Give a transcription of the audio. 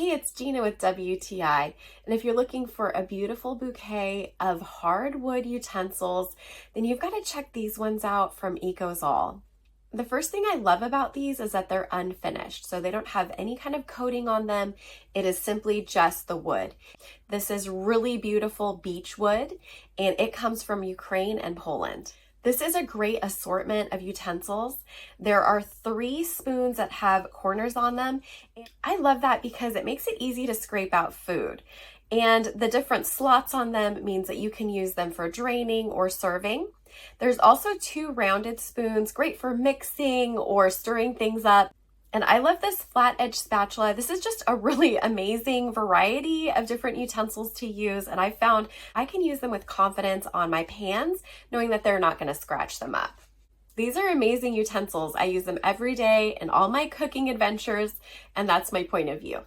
Hey, it's Gina with WTI, and if you're looking for a beautiful bouquet of hardwood utensils, then you've got to check these ones out from ECOSALL. The first thing I love about these is that they're unfinished, so they don't have any kind of coating on them. It is simply just the wood. This is really beautiful beechwood, and it comes from Ukraine and Poland. This is a great assortment of utensils. There are 3 spoons that have corners on them. I love that because it makes it easy to scrape out food. And the different slots on them means that you can use them for draining or serving. There's also 2 rounded spoons, great for mixing or stirring things up. And I love this flat edge spatula. This is just a really amazing variety of different utensils to use. And I found I can use them with confidence on my pans, knowing that they're not going to scratch them up. These are amazing utensils. I use them every day in all my cooking adventures, and that's my point of view.